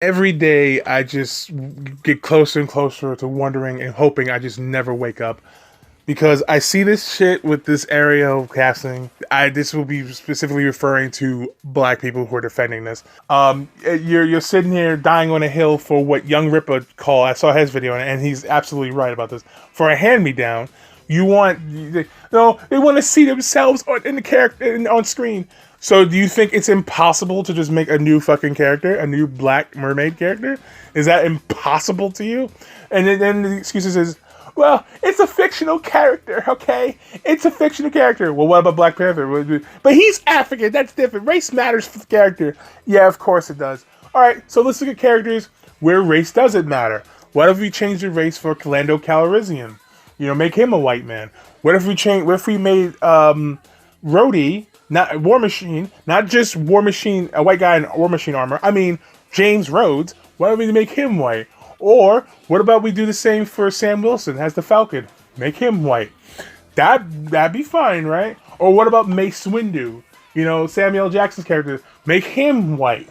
Every day, I just get closer and closer to wondering and hoping I just never wake up because I see this shit with this Ariel casting. This will be specifically referring to black people who are defending this. You're sitting here dying on a hill for what Young Ripper call. I saw his video and he's absolutely right about this. For a hand me down, you want they want to see themselves in the character on screen. So do you think it's impossible to just make a new fucking character, a new Black Mermaid character? Is that impossible to you? And then the excuses is, well, it's a fictional character, okay? It's a fictional character. Well, what about Black Panther? But he's African. That's different. Race matters for the character. Yeah, of course it does. All right, so let's look at characters where race doesn't matter. What if we change the race for Lando Calrissian? Make him a white man. What if we made Rhodey, not War Machine, not just War Machine, a white guy in War Machine armor. I mean, James Rhodes. Why don't we make him white? Or what about we do the same for Sam Wilson as the Falcon? Make him white. That'd be fine, right? Or what about Mace Windu? Samuel L. Jackson's character. Make him white.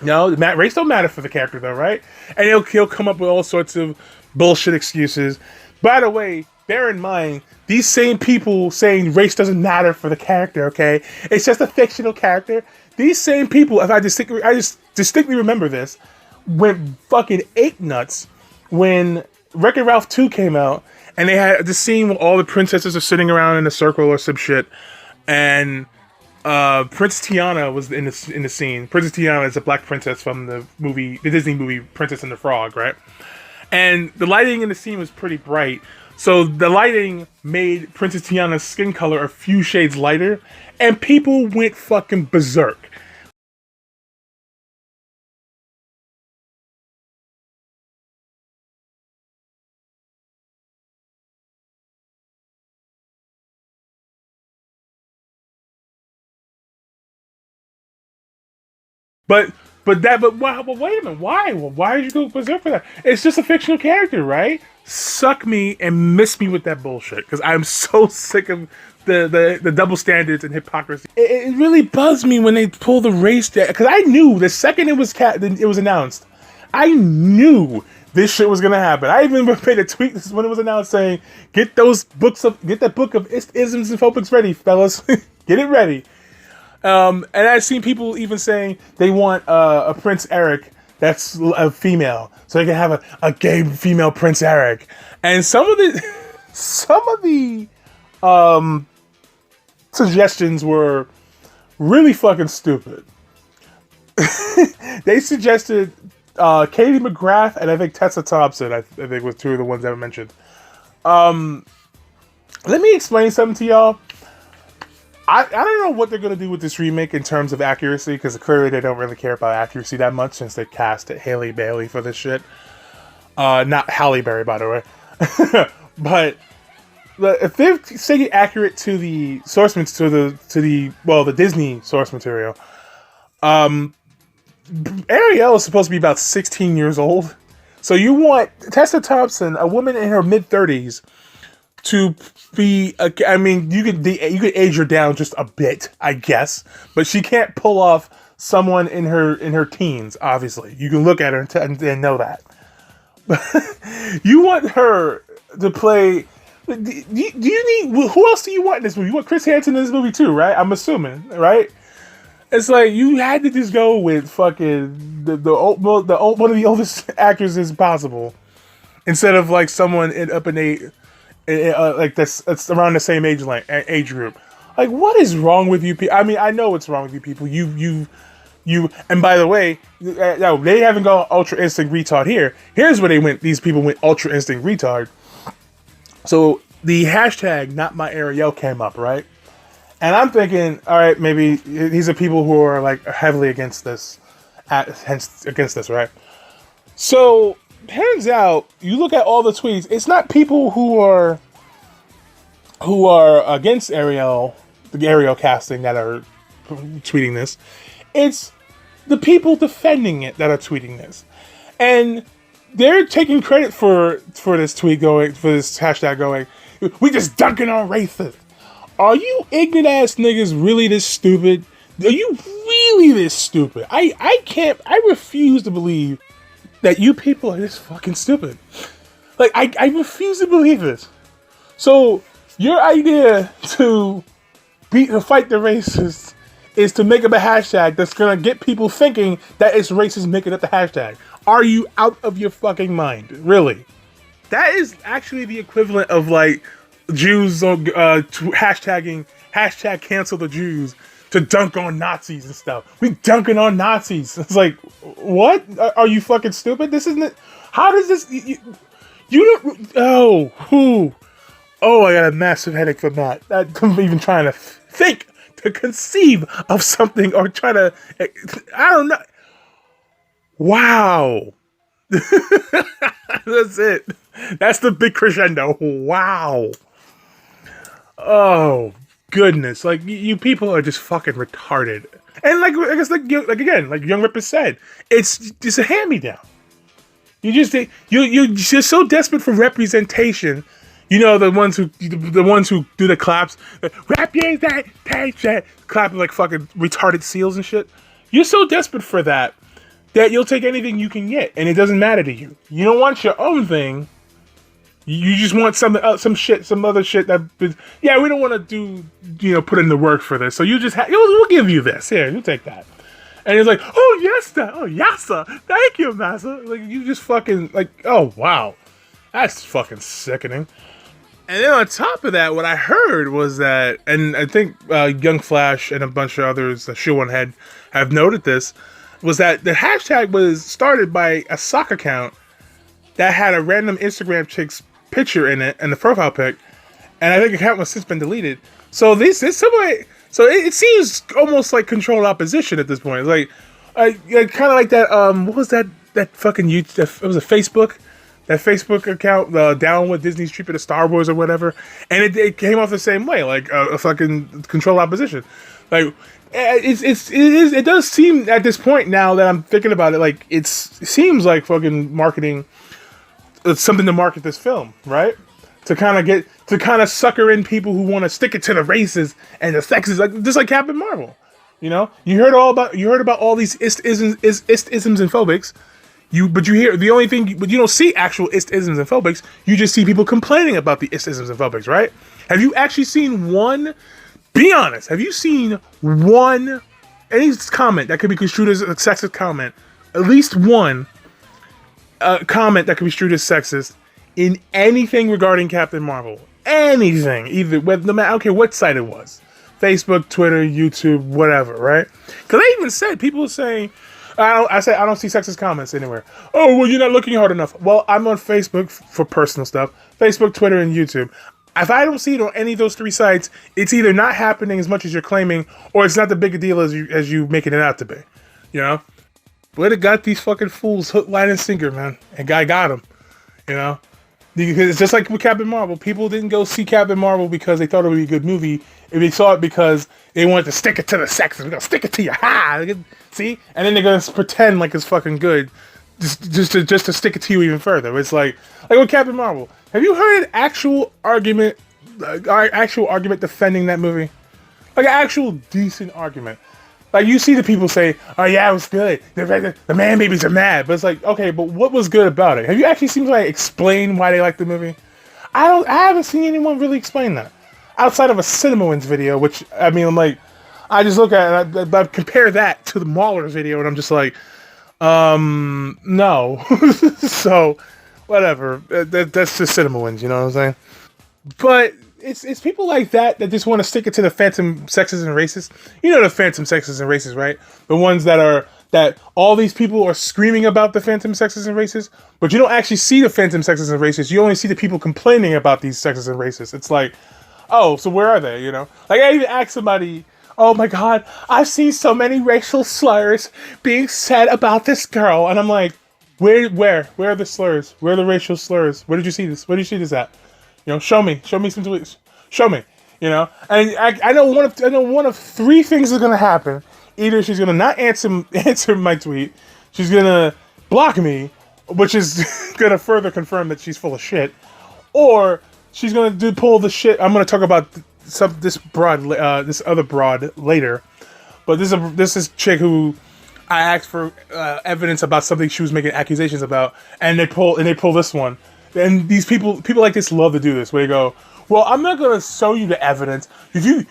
No, race don't matter for the character though, right? And he'll come up with all sorts of bullshit excuses. By the way, bear in mind, these same people saying race doesn't matter for the character, okay? It's just a fictional character. These same people, I just distinctly remember this, went fucking ape nuts when Wreck-It Ralph 2 came out, and they had the scene where all the princesses are sitting around in a circle or some shit, and Princess Tiana was in the scene. Princess Tiana is a black princess from the Disney movie Princess and the Frog, right? And the lighting in the scene was pretty bright. So the lighting made Princess Tiana's skin color a few shades lighter, and people went fucking berserk. But but wait a minute, why? Why did you go berserk for that? It's just a fictional character, right? Suck me and miss me with that bullshit because I'm so sick of the double standards and hypocrisy. It really bugs me when they pull the race because I knew the second it was announced, I knew this shit was gonna happen. I even made a tweet when it was announced saying, get that book of isms and phobics ready, fellas, get it ready." And I've seen people even saying they want a Prince Eric that's a female, so they can have a gay female Prince Eric. And some of the suggestions were really fucking stupid. They suggested Katie McGrath and I think Tessa Thompson. I think was two of the ones that I mentioned. Let me explain something to y'all. I don't know what they're going to do with this remake in terms of accuracy, because clearly they don't really care about accuracy that much since they cast Haley Bailey for this shit. Not Halle Berry, by the way. But if they're saying accurate to the source material, the Disney source material, Ariel is supposed to be about 16 years old. So you want Tessa Thompson, a woman in her mid-30s, to be, I mean, you could age her down just a bit, I guess, but she can't pull off someone in her teens. Obviously, you can look at her and know that. You want her to play. Do you need? Who else do you want in this movie? You want Chris Hansen in this movie too, right? I'm assuming, right? It's like you had to just go with fucking the one of the oldest actresses possible, instead of like someone up in age. Like this, it's around the same age group. Like, what is wrong with you people? I mean, I know what's wrong with you people. You. And by the way, no, they haven't gone Ultra Instinct Retard here. Here's where they went. These people went Ultra Instinct Retard. So the hashtag Not My Ariel came up, right? And I'm thinking, all right, maybe these are people who are like heavily against this, right? So turns out, you look at all the tweets, it's not people who are against Ariel, the Ariel casting, that are tweeting this. It's the people defending it that are tweeting this, and they're taking credit for this tweet going, for this hashtag going, we just dunking on racists. Are you ignorant ass niggas really this stupid Are you really this stupid? I refuse to believe that you people are this fucking stupid. Like, I refuse to believe this. So, your idea to fight the racists is to make up a hashtag that's gonna get people thinking that it's racist making up the hashtag. Are you out of your fucking mind? Really? That is actually the equivalent of like Jews hashtag cancel the Jews to dunk on Nazis and stuff. We dunking on Nazis. It's like, what? Are you fucking stupid? This isn't. How does this? You don't. Oh, I got a massive headache from that. I'm even trying to think, to conceive of something, or try to. I don't know. Wow. That's it. That's the big crescendo. Wow. Oh goodness! Like you people are just fucking retarded. And like I guess like again, like Young Ripper said, it's just a hand-me-down. You're just so desperate for representation. You know, the ones who do the claps, representation, clapping like fucking retarded seals and shit. You're so desperate for that you'll take anything you can get, and it doesn't matter to you. You don't want your own thing. You just want some other shit that, yeah, we don't want to put in the work for this. So you just we'll give you this. Here, you take that. And he's like, oh yes, sir. Thank you, master. Like you just fucking like, oh wow, that's fucking sickening. And then on top of that, what I heard was that, and I think Young Flash and a bunch of others, Shoe One Head, have noted this, was that the hashtag was started by a sock account that had a random Instagram chick's picture in it and the profile pic, and I think the account has since been deleted. So it seems almost like controlled opposition at this point. Like, kind of like that. What was that fucking YouTube? It was a Facebook. That Facebook account, down with Disney's treatment of Star Wars or whatever, and it came off the same way, like a fucking controlled opposition. Like it does seem at this point now that I'm thinking about it, like it seems like fucking marketing. It's something to market this film, right? To kind of sucker in people who want to stick it to the races and the sexes, like just like Captain Marvel. You know, you heard about all these isms and phobics. But you don't see actual isms and phobics. You just see people complaining about the isms and phobics, right? Have you actually seen one? Be honest. Have you seen any comment that could be construed as a sexist comment? At least one comment that could be construed as sexist in anything regarding Captain Marvel. Anything, no matter, I don't care what site it was, Facebook, Twitter, YouTube, whatever, right? Because I even said people saying. I don't see sexist comments anywhere. Oh, well, you're not looking hard enough. Well, I'm on Facebook for personal stuff. Facebook, Twitter, and YouTube. If I don't see it on any of those three sites, it's either not happening as much as you're claiming, or it's not the big a deal as you making it out to be. You know? But it got these fucking fools hook, line, and sinker, man. And guy got them. You know? Because it's just like with Captain Marvel. People didn't go see Captain Marvel because they thought it would be a good movie. They saw it because they wanted to stick it to the sexes. We're going to stick it to you. See? And then they're going to pretend like it's fucking good just to stick it to you even further. It's like with Captain Marvel. Have you heard an actual argument defending that movie? Like an actual decent argument. Like you see the people say, oh yeah, it was good. The man babies are mad. But it's like, okay, but what was good about it? Have you actually seen somebody explain why they like the movie? I haven't seen anyone really explain that. Outside of a CinemaWins video, which, I mean, I'm like, I just look at it and I compare that to the Mauler's video and I'm just like, no. So, whatever. That's just CinemaWins, you know what I'm saying? But it's people like that just want to stick it to the phantom sexist and racist. You know the phantom sexist and racist, right? The ones that all these people are screaming about the phantom sexist and racist, but you don't actually see the phantom sexist and racist. You only see the people complaining about these sexist and racist. It's like, oh, so where are they, you know? Like, I even asked somebody, oh my god, I've seen so many racial slurs being said about this girl. And I'm like, where are the slurs? Where are the racial slurs? Where did you see this? Where did you see this at? You know, show me some tweets. Show me, you know? And I know one of three things is going to happen. Either she's going to not answer my tweet, she's going to block me, which is going to further confirm that she's full of shit, or she's going to pull the shit. I'm going to talk about this other broad later. but this is chick who I asked for evidence about something she was making accusations about, and they pull this one. And these people like this love to do this, where they go, well, I'm not gonna show you the evidence. If you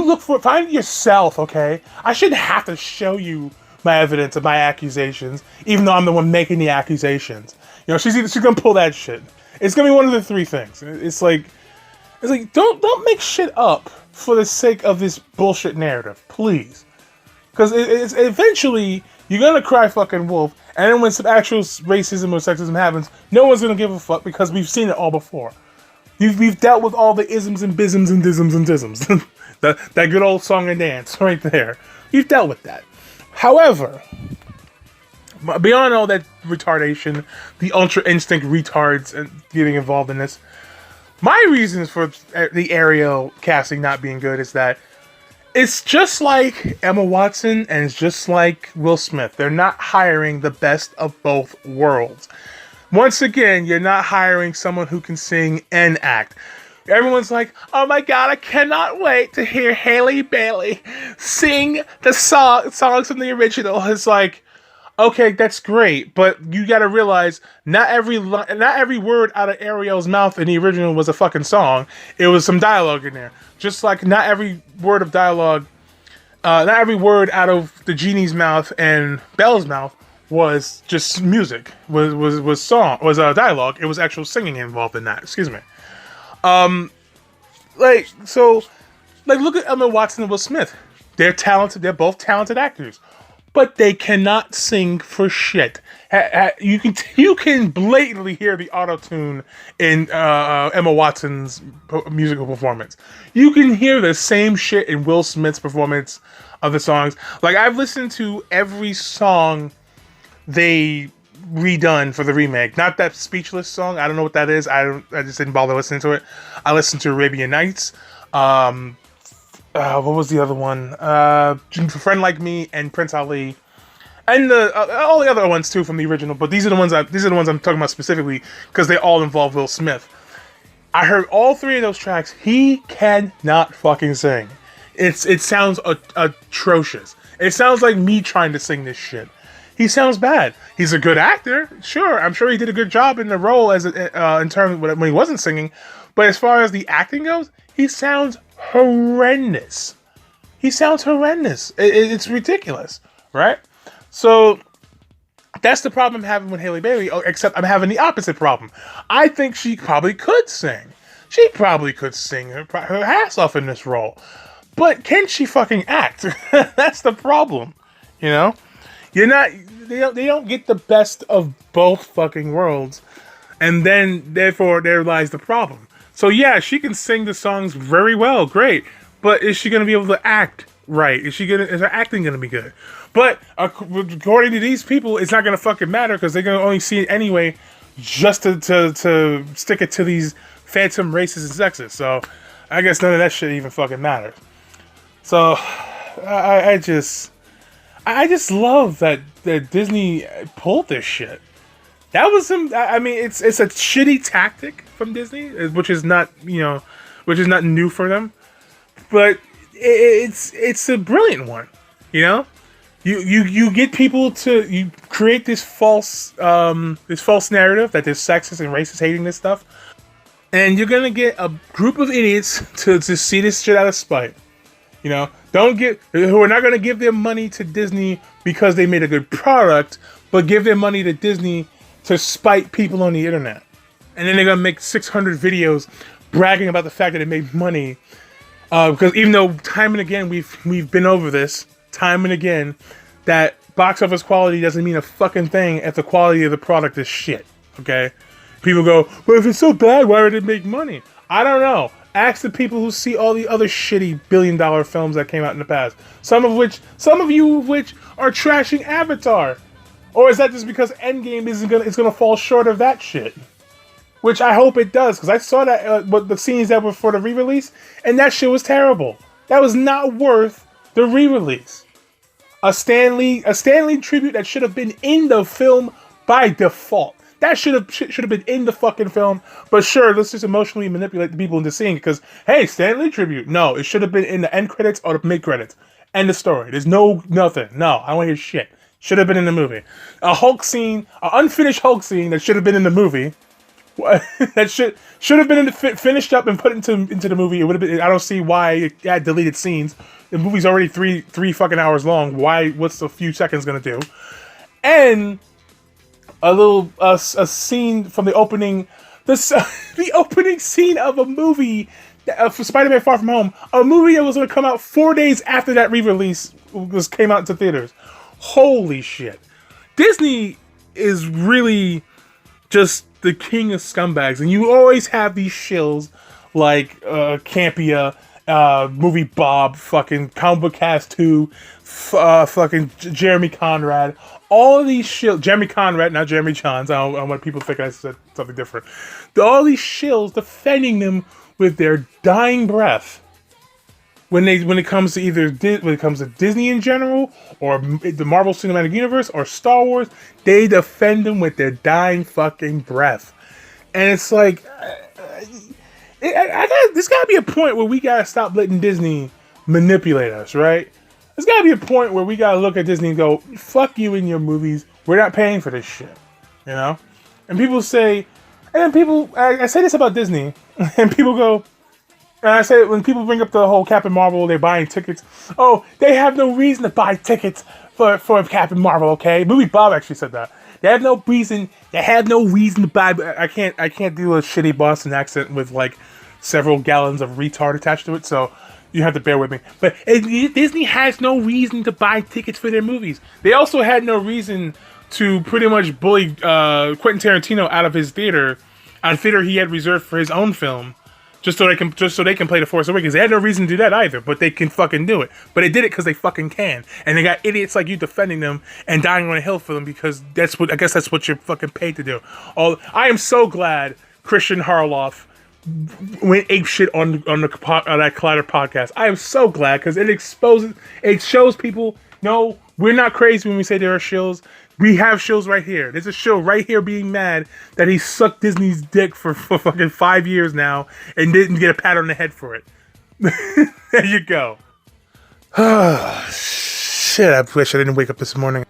look for it, find it yourself, okay? I shouldn't have to show you my evidence of my accusations, even though I'm the one making the accusations. You know, she's gonna pull that shit. It's gonna be one of the three things. It's like don't make shit up for the sake of this bullshit narrative, please. Because it's eventually you're gonna cry fucking wolf, and then when some actual racism or sexism happens, no one's gonna give a fuck because we've seen it all before. We've dealt with all the isms and bisms and disms and disms. that good old song and dance right there. We've dealt with that. However, beyond all that retardation, the ultra instinct retards and getting involved in this, my reasons for the Ariel casting not being good is that it's just like Emma Watson and it's just like Will Smith. They're not hiring the best of both worlds. Once again, you're not hiring someone who can sing and act. Everyone's like, oh my god, I cannot wait to hear Halle Bailey sing the songs from the original. It's like, okay, that's great, but you gotta realize not every word out of Ariel's mouth in the original was a fucking song. It was some dialogue in there. Just like not every word of dialogue, not every word out of the genie's mouth and Belle's mouth was just music. Was dialogue. It was actual singing involved in that. Excuse me. Look at Emma Watson and Will Smith. They're talented. They're both talented actors, but they cannot sing for shit. You can blatantly hear the auto-tune in Emma Watson's musical performance. You can hear the same shit in Will Smith's performance of the songs. Like, I've listened to every song they redone for the remake. Not that Speechless song. I don't know what that is. I just didn't bother listening to it. I listened to Arabian Nights. What was the other one? Friend Like Me and Prince Ali, and all the other ones too from the original. But these are the ones I'm talking about specifically because they all involve Will Smith. I heard all three of those tracks. He cannot fucking sing. It sounds atrocious. It sounds like me trying to sing this shit. He sounds bad. He's a good actor, sure. I'm sure he did a good job in the role as in terms of when he wasn't singing. But as far as the acting goes, he sounds horrendous. It's ridiculous, right? So that's the problem I'm having with Halle Bailey. Except I'm having the opposite problem. I think she probably could sing. She probably could sing her ass off in this role. But can she fucking act? That's the problem. You know. They don't get the best of both fucking worlds, and then therefore there lies the problem. So yeah, she can sing the songs very well, great, but is she gonna be able to act right? Is her acting gonna be good? But according to these people, it's not gonna fucking matter because they're gonna only see it anyway, just to stick it to these phantom racists and sexists. So I guess none of that shit even fucking matters. So I just love that Disney pulled this shit. That was some. I mean, it's a shitty tactic from Disney, which is not new for them, but it's a brilliant one. You know, you get people you create this false narrative that there's sexist and racist hating this stuff, and you're gonna get a group of idiots to see this shit out of spite. You know, who are not going to give their money to Disney because they made a good product, but give their money to Disney to spite people on the internet. And then they're going to make 600 videos bragging about the fact that they made money. Because even though time and again we've been over this, time and again, that box office quality doesn't mean a fucking thing if the quality of the product is shit. Okay? People go, well, if it's so bad, why would it make money? I don't know. Ask the people who see all the other shitty billion-dollar films that came out in the past. Some of you are trashing Avatar. Or is that just because Endgame is gonna fall short of that shit? Which I hope it does, because I saw that the scenes that were for the re-release, and that shit was terrible. That was not worth the re-release. A Stan Lee tribute that should have been in the film by default. That should have been in the fucking film. But sure, let's just emotionally manipulate the people into seeing it because, hey, Stan Lee tribute. No, it should have been in the end credits or the mid credits. End of story. There's nothing. No, I don't want to hear shit. Should have been in the movie. A Hulk scene, an unfinished Hulk scene that should have been in the movie. That should have been finished up and put into the movie. It would have been. I don't see why it had deleted scenes. The movie's already three fucking hours long. Why? What's a few seconds gonna do? And a scene from the opening, the opening scene of a movie for Spider-Man: Far From Home, a movie that was gonna come out 4 days after that re-release came out into theaters. Holy shit! Disney is really just the king of scumbags, and you always have these shills like Campia, Movie Bob, fucking Comic Book Cast 2, fucking Jeremy Conrad, all of these shills, Jeremy Conrad, not Jeremy Johns, I don't want people to think I said something different. All these shills defending them with their dying breath. When it comes to Disney in general, or the Marvel Cinematic Universe, or Star Wars, they defend them with their dying fucking breath, and it's like, there's gotta be a point where we gotta stop letting Disney manipulate us, right? There's gotta be a point where we gotta look at Disney and go, "Fuck you in your movies. We're not paying for this shit," you know. And people say, and then I say this about Disney, and people go. And I say, when people bring up the whole Captain Marvel, they're buying tickets. Oh, they have no reason to buy tickets for Captain Marvel. Okay, Movie Bob actually said that. They have no reason. They have no reason to buy. I can't do a shitty Boston accent with like several gallons of retard attached to it. So you have to bear with me. But Disney has no reason to buy tickets for their movies. They also had no reason to pretty much bully Quentin Tarantino out of his theater, out of theater he had reserved for his own film. Just so they can play The Force Awakens. They had no reason to do that either, but they can fucking do it. But they did it because they fucking can, and they got idiots like you defending them and dying on a hill for them because I guess that's what you're fucking paid to do. I am so glad Christian Harloff went ape shit on that Collider podcast. I am so glad because it shows people, no, we're not crazy when we say there are shills. We have shows right here. There's a show right here being mad that he sucked Disney's dick for fucking 5 years now and didn't get a pat on the head for it. There you go. Shit, I wish I didn't wake up this morning.